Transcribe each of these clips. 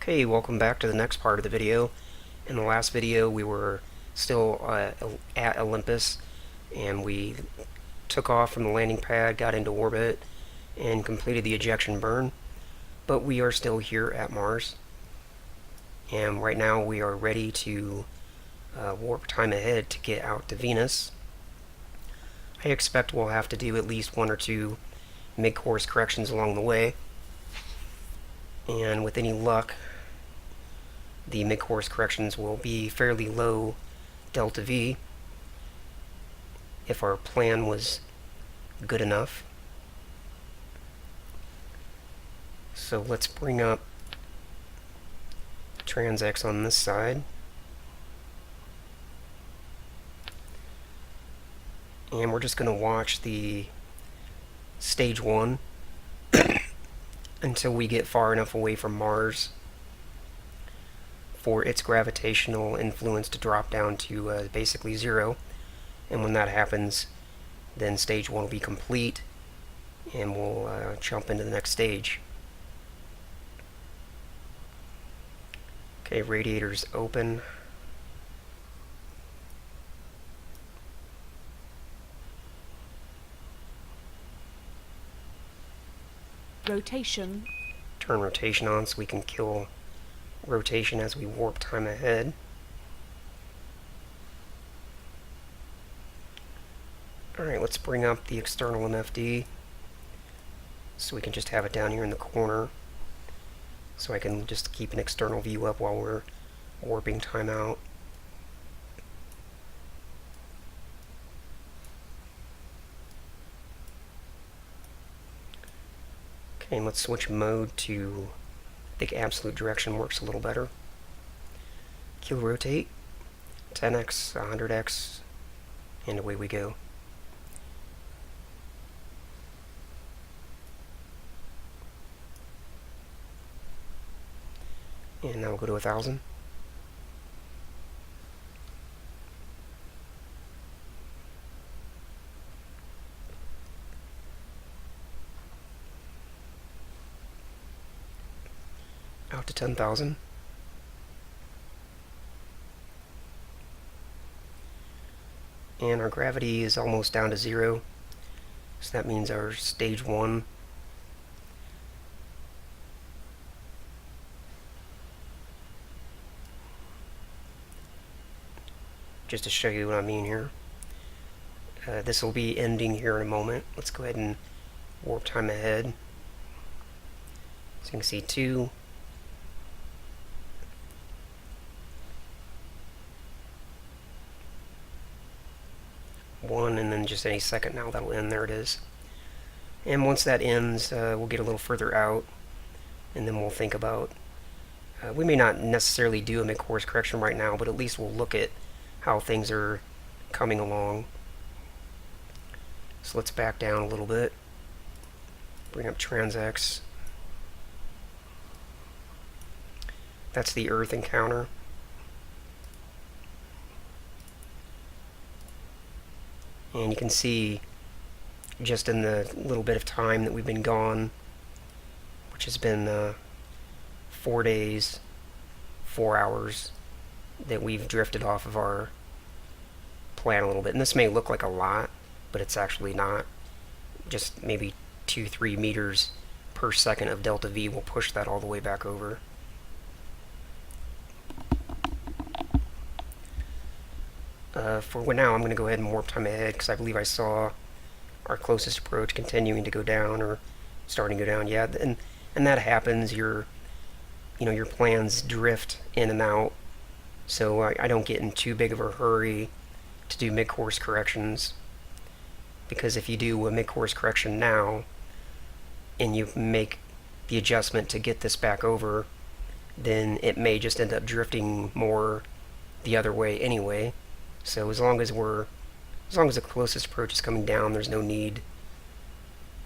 Okay, welcome back to the next part of the video. In the last video we were still at Olympus, and we took off from the landing pad, got into orbit, and completed the ejection burn. But we are still here at Mars, and right now we are ready to warp time ahead to get out to Venus. I expect we'll have to do at least one or two mid-course corrections along the way, and with any luck the mid-course corrections will be fairly low delta V if our plan was good enough. So let's bring up TransX on this side, and we're just going to watch the stage 1 until we get far enough away from Mars for its gravitational influence to drop down to basically 0. And when that happens, then stage 1 will be complete, and we'll jump into the next stage. Okay, radiators open. Rotation. Turn rotation on so we can kill rotation as we warp time ahead. Alright, let's bring up the external MFD so we can just have it down here in the corner, so I can just keep an external view up while we're warping time out. Okay, and let's switch mode to, I think absolute direction works a little better. Kill rotate, 10x, 100x, and away we go. And now we'll go to 1000. Out to 10,000. And our gravity is almost down to 0. So that means our stage 1 just to show you what I mean here. This will be ending here in a moment. Let's go ahead and warp time ahead. So you can see 2. One, and then just any second now that'll end. There it is. And once that ends, we'll get a little further out, and then we'll think about, we may not necessarily do a mid-course correction right now, but at least we'll look at how things are coming along. So let's back down a little bit, bring up TransX. That's the Earth encounter. And you can see, just in the little bit of time that we've been gone, which has been 4 days, 4 hours, that we've drifted off of our plan a little bit. And this may look like a lot, but it's actually not. Just maybe 2-3 meters per second of delta V will push that all the way back over. For now, I'm going to go ahead and warp time ahead, because I believe I saw our closest approach continuing to go down, or starting to go down. Yeah, and that happens. Your plans drift in and out, so I don't get in too big of a hurry to do mid-course corrections, because if you do a mid-course correction now and you make the adjustment to get this back over, then it may just end up drifting more the other way anyway. So as long as the closest approach is coming down, there's no need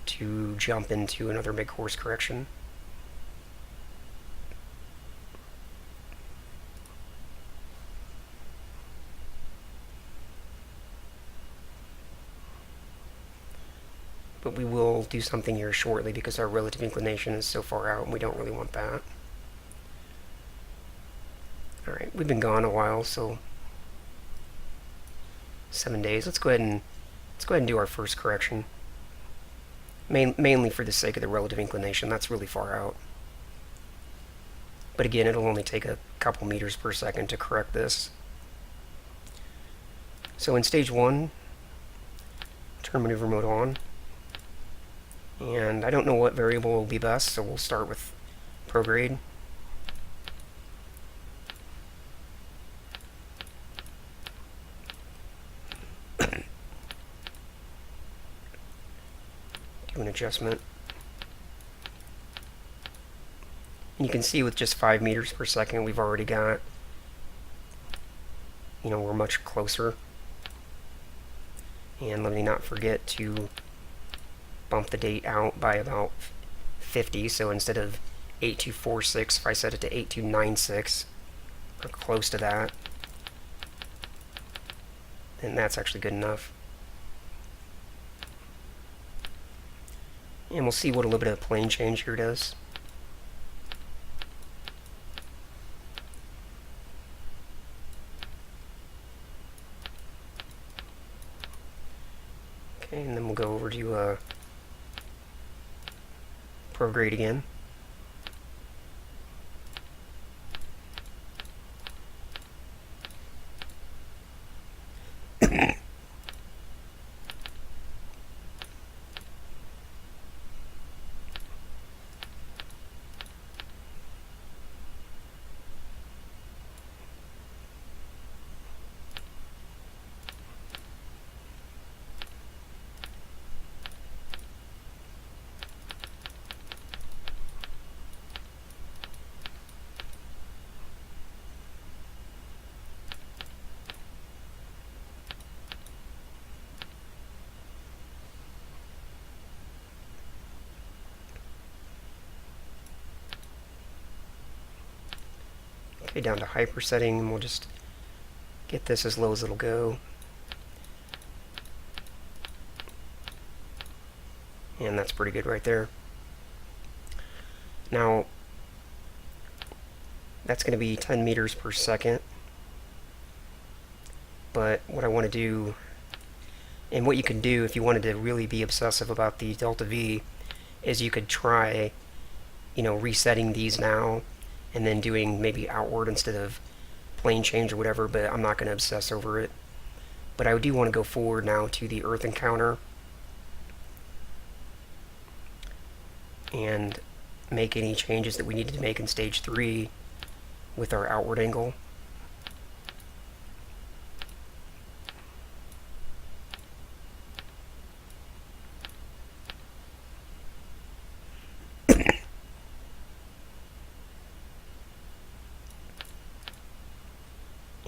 to jump into another mid-course correction. But we will do something here shortly, because our relative inclination is so far out and we don't really want that. Alright, we've been gone a while, so 7 days. Let's go ahead and do our first correction. Mainly for the sake of the relative inclination. That's really far out. But again, it'll only take a couple meters per second to correct this. So in stage 1, turn maneuver mode on. And I don't know what variable will be best, so we'll start with prograde. Do an adjustment. And you can see with just 5 meters per second, we've already got, we're much closer. And let me not forget to bump the date out by about 50. So instead of 8246, if I set it to 8296, or close to that, then that's actually good enough. And we'll see what a little bit of plane change here does. Okay, and then we'll go over to prograde again. Okay, down to hyper setting, and we'll just get this as low as it'll go. And that's pretty good right there. Now, that's going to be 10 meters per second. But what I want to do, and what you can do if you wanted to really be obsessive about the delta V, is you could try, resetting these now, and then doing maybe outward instead of plane change or whatever, but I'm not going to obsess over it. But I do want to go forward now to the Earth encounter and make any changes that we needed to make in stage 3 with our outward angle.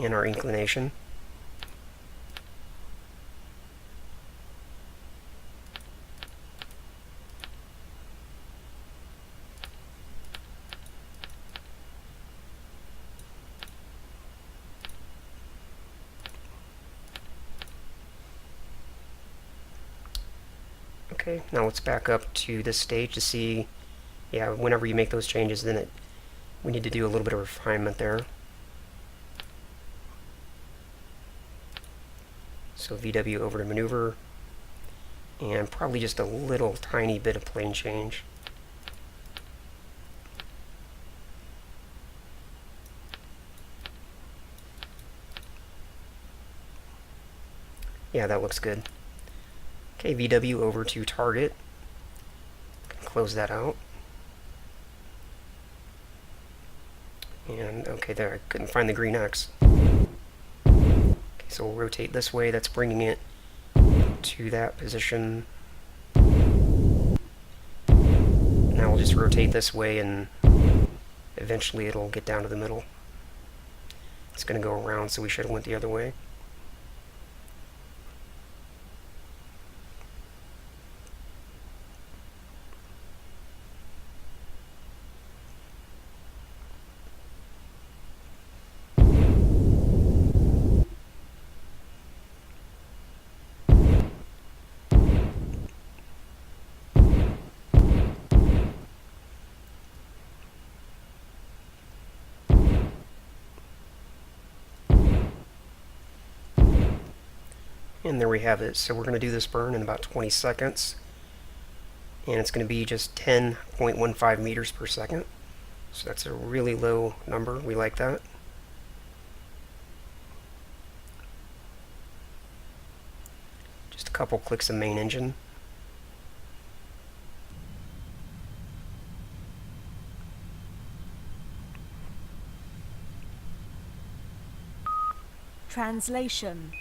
And our inclination. Okay, now let's back up to this stage to see, whenever you make those changes, then we need to do a little bit of refinement there. So VW over to maneuver, and probably just a little tiny bit of plane change. Yeah, that looks good. Okay, VW over to target. Close that out. And okay, there, I couldn't find the green X. So we'll rotate this way, that's bringing it to that position. Now we'll just rotate this way and eventually it'll get down to the middle. It's going to go around, so we should have went the other way. And there we have it. So we're going to do this burn in about 20 seconds. And it's going to be just 10.15 meters per second. So that's a really low number. We like that. Just a couple clicks of main engine. Translation.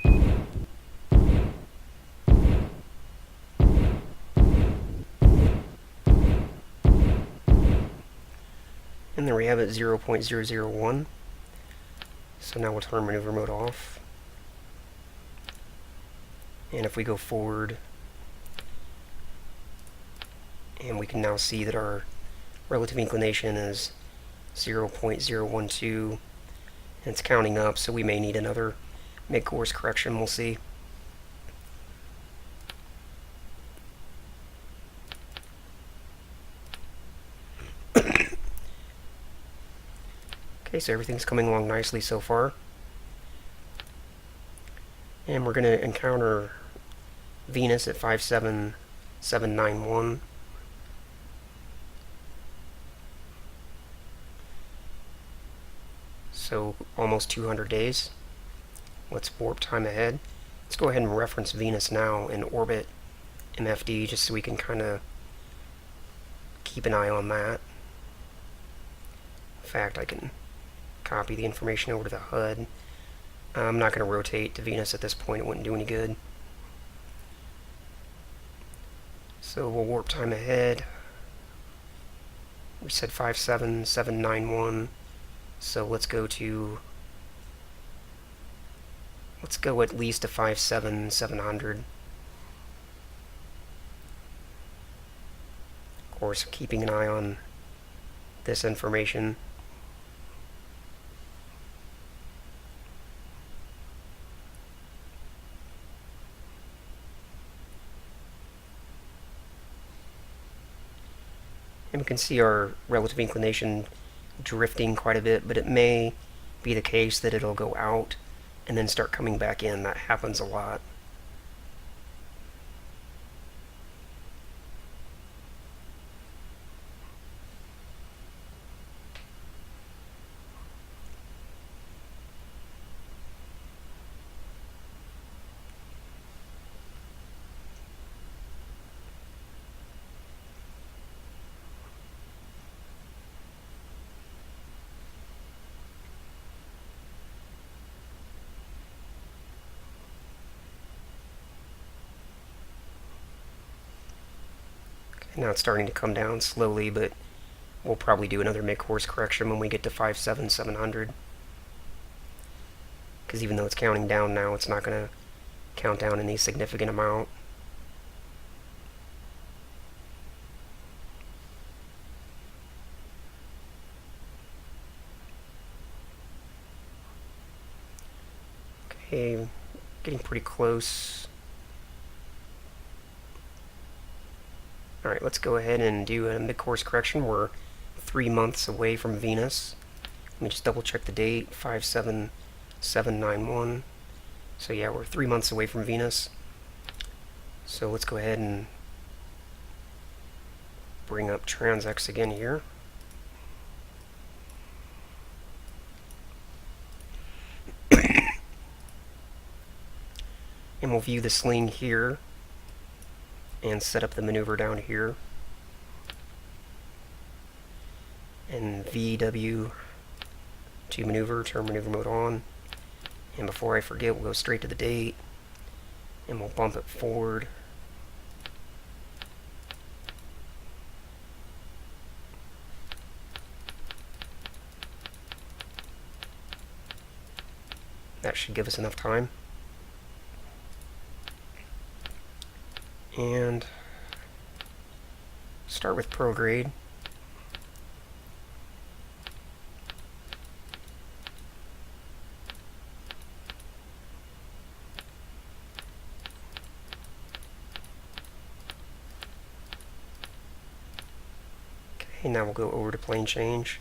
And there we have it, 0.001. So now we'll turn maneuver mode off. And if we go forward, and we can now see that our relative inclination is 0.012, and it's counting up, so we may need another mid-course correction, we'll see. Okay, so everything's coming along nicely so far. And we're going to encounter Venus at 57791. So almost 200 days. Let's warp time ahead. Let's go ahead and reference Venus now in orbit MFD just so we can kind of keep an eye on that. In fact, I can copy the information over to the HUD. I'm not going to rotate to Venus at this point, it wouldn't do any good. So we'll warp time ahead. We said 57791, so let's go at least to 57700. Of course, keeping an eye on this information. And we can see our relative inclination drifting quite a bit, but it may be the case that it'll go out and then start coming back in. That happens a lot. Now it's starting to come down slowly, but we'll probably do another mid-course correction when we get to 57700. Because even though it's counting down now, it's not going to count down any significant amount. Okay, getting pretty close. Alright, let's go ahead and do a mid-course correction. We're 3 months away from Venus. Let me just double check the date, 57791. So yeah, we're 3 months away from Venus. So let's go ahead and bring up TransX again here. And we'll view the sling here and set up the maneuver down here. And VW to maneuver, turn maneuver mode on. And before I forget, we'll go straight to the date and we'll bump it forward. That should give us enough time. And start with prograde. Okay, now we'll go over to plane change.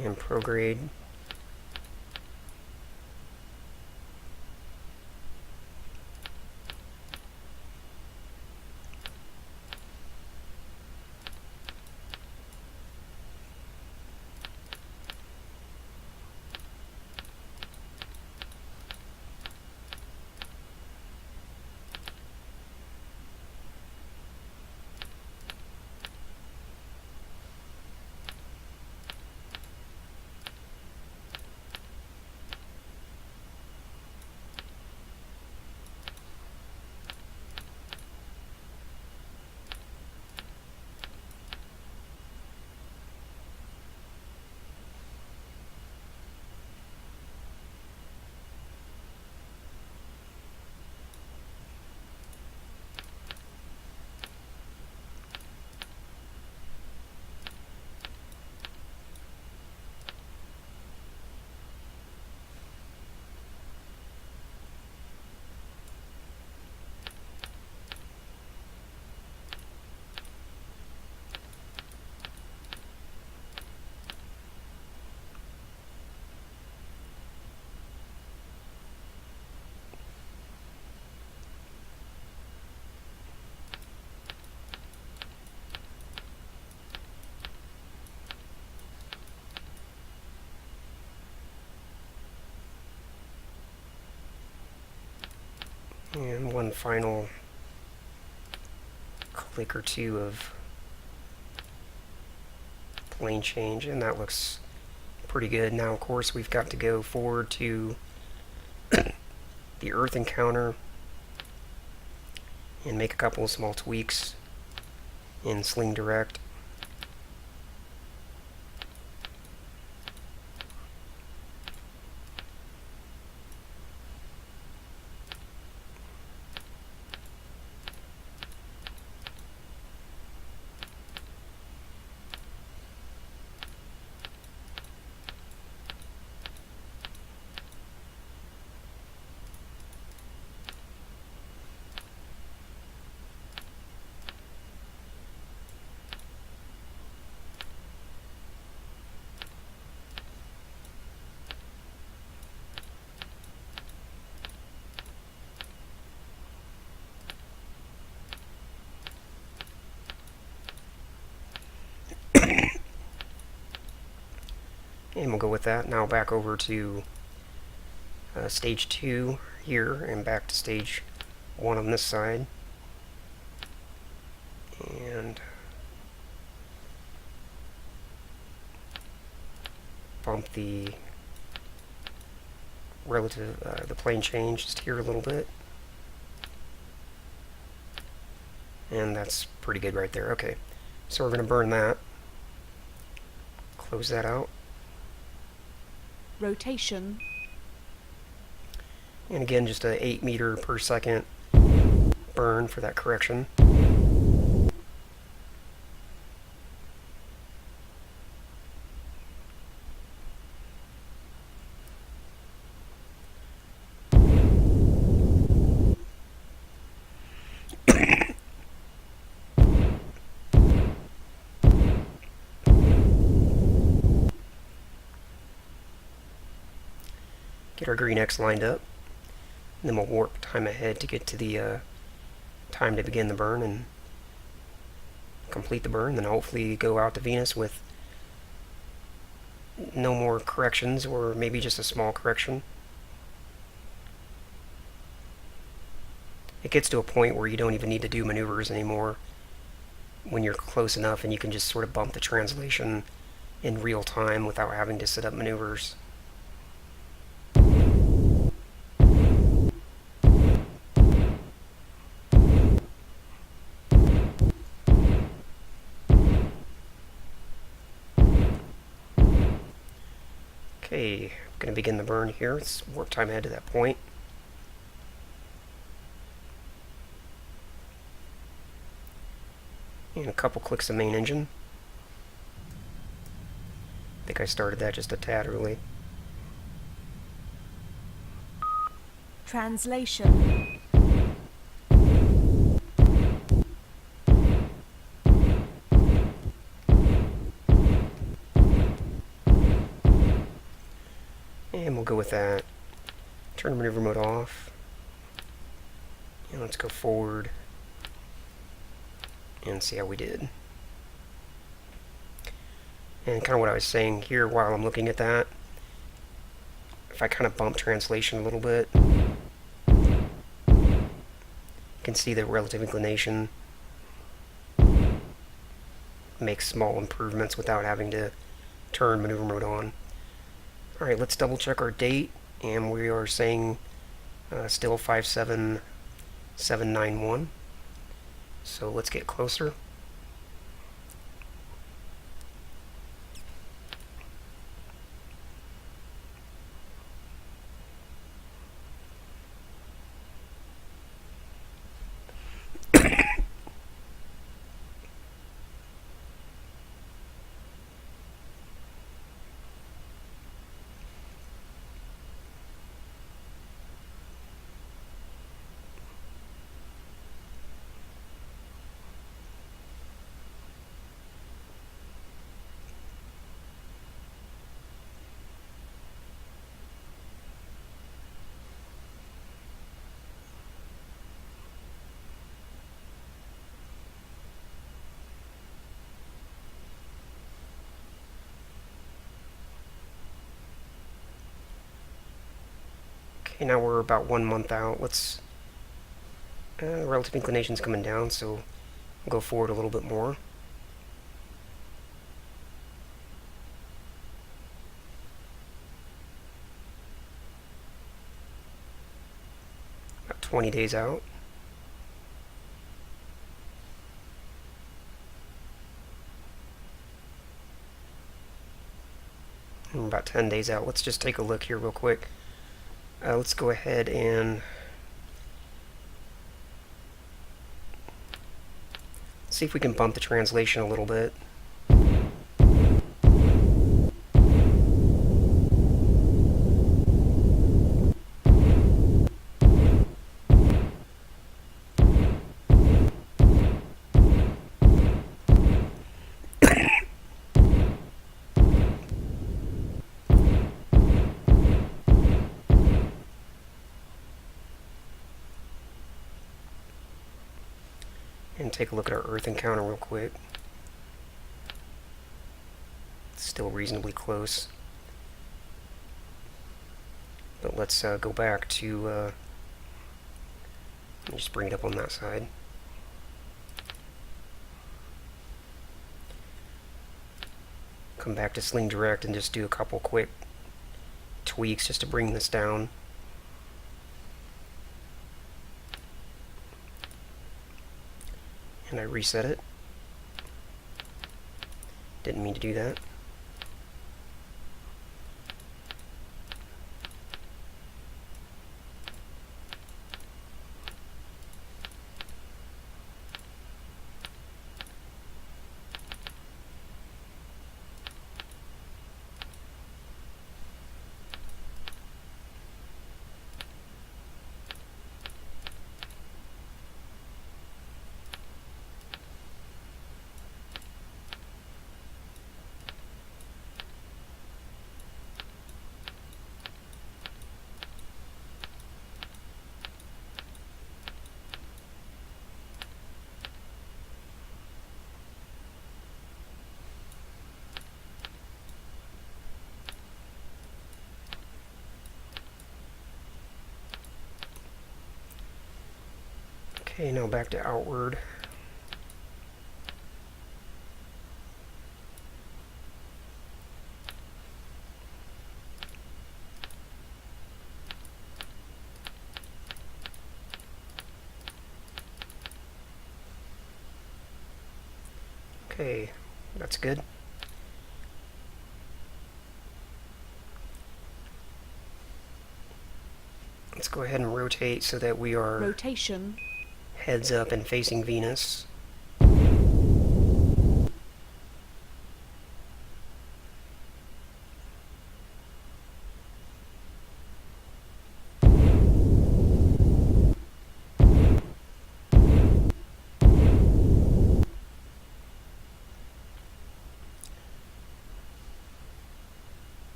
And prograde. And one final click or two of plane change, and that looks pretty good. Now, of course, we've got to go forward to the Earth encounter and make a couple of small tweaks in Sling Direct. And we'll go with that. Now back over to stage 2 here, and back to stage 1 on this side. And bump the relative, the plane change just here a little bit. And that's pretty good right there. Okay, so we're going to burn that. Close that out. Rotation. And again, just a 8 meter per second burn for that correction. Get our green X lined up, and then we'll warp time ahead to get to the time to begin the burn and complete the burn, then hopefully go out to Venus with no more corrections, or maybe just a small correction. It gets to a point where you don't even need to do maneuvers anymore when you're close enough, and you can just sort of bump the translation in real time without having to set up maneuvers. Okay, I'm going to begin the burn here. It's warp time ahead to that point. And a couple clicks of main engine. I think I started that just a tad early. Translation. And we'll go with that. Turn maneuver mode off. And let's go forward and see how we did. And kind of what I was saying here while I'm looking at that, if I kind of bump translation a little bit, you can see the relative inclination makes small improvements without having to turn maneuver mode on. Alright, let's double check our date, and we are saying still 57791. So let's get closer. Okay, now we're about 1 month out. Let's relative inclination's coming down, so we'll go forward a little bit more. About 20 days out. And we're about 10 days out. Let's just take a look here real quick. Let's go ahead and see if we can bump the translation a little bit. And take a look at our Earth encounter real quick. It's still reasonably close. But let's go back to, let me just bring it up on that side. Come back to Sling Direct and just do a couple quick tweaks just to bring this down. And I reset it. Didn't mean to do that. Okay, now back to outward. Okay, that's good. Let's go ahead and rotate so that we are rotation, heads up and facing Venus.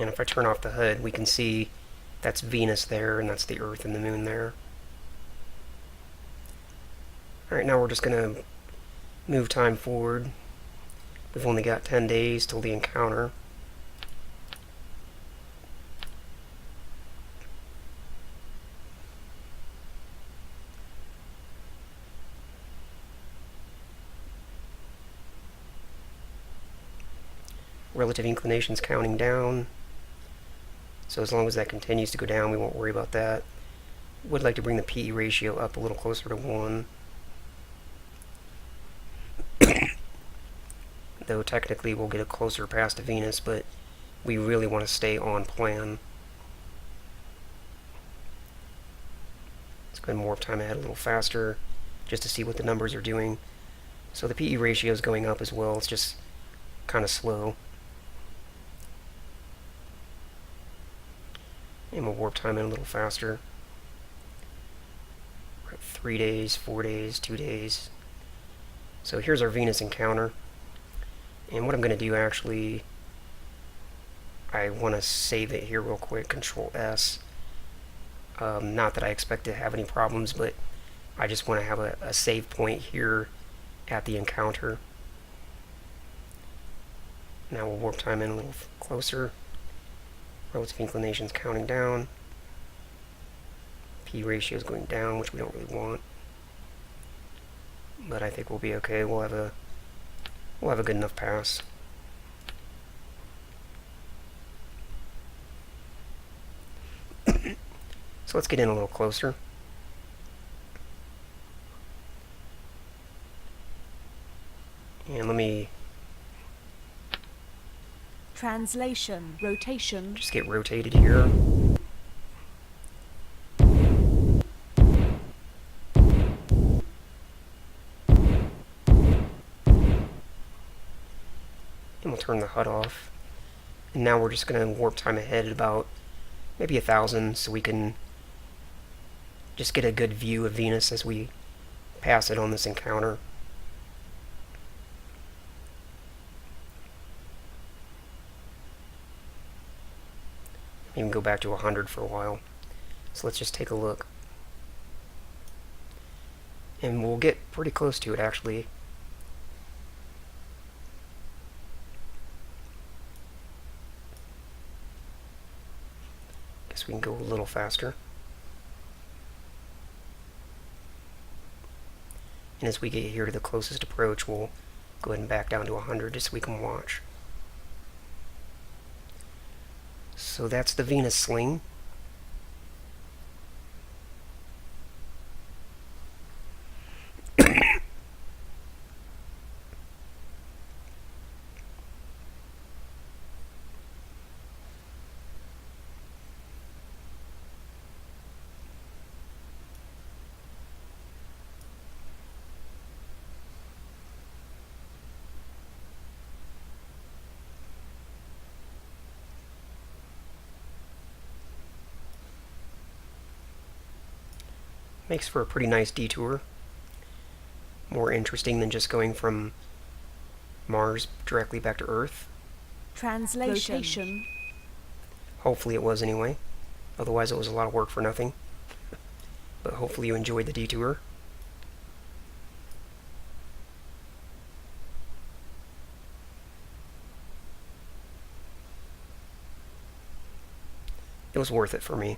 And if I turn off the HUD, we can see that's Venus there, and that's the Earth and the Moon there. Alright, now we're just going to move time forward. We've only got 10 days till the encounter. Relative inclination's counting down. So as long as that continues to go down, we won't worry about that. Would like to bring the PE ratio up a little closer to 1. Though technically we'll get a closer pass to Venus, but we really want to stay on plan. Let's go ahead and warp time ahead a little faster, just to see what the numbers are doing. So the PE ratio is going up as well, it's just kind of slow. And we'll warp time in a little faster. We're at 3 days, 4 days, 2 days. So here's our Venus encounter. And what I'm going to do actually, I want to save it here real quick, Control S. Not that I expect to have any problems, but I just want to have a save point here at the encounter. Now we'll warp time in a little closer. Relative inclination's counting down. P ratio is going down, which we don't really want. But I think we'll be okay. We'll have a good enough pass. So let's get in a little closer. And let me Translation. Rotation. just get rotated here. And we'll turn the HUD off. And now we're just going to warp time ahead at about maybe 1,000 so we can just get a good view of Venus as we pass it on this encounter. Even go back to 100 for a while. So let's just take a look. And we'll get pretty close to it actually. Guess we can go a little faster. And as we get here to the closest approach, we'll go ahead and back down to 100 just so we can watch. So that's the Venus sling. Makes for a pretty nice detour. More interesting than just going from Mars directly back to Earth. Translation. Rotation. Hopefully it was anyway. Otherwise it was a lot of work for nothing. But hopefully you enjoyed the detour. It was worth it for me.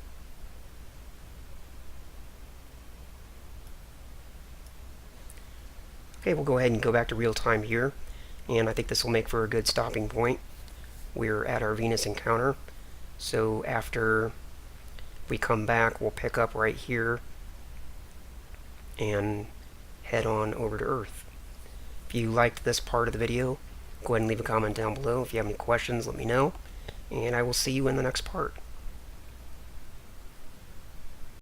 Okay, we'll go ahead and go back to real time here, and I think this will make for a good stopping point. We're at our Venus encounter, so after we come back, we'll pick up right here and head on over to Earth. If you liked this part of the video, go ahead and leave a comment down below. If you have any questions, let me know, and I will see you in the next part.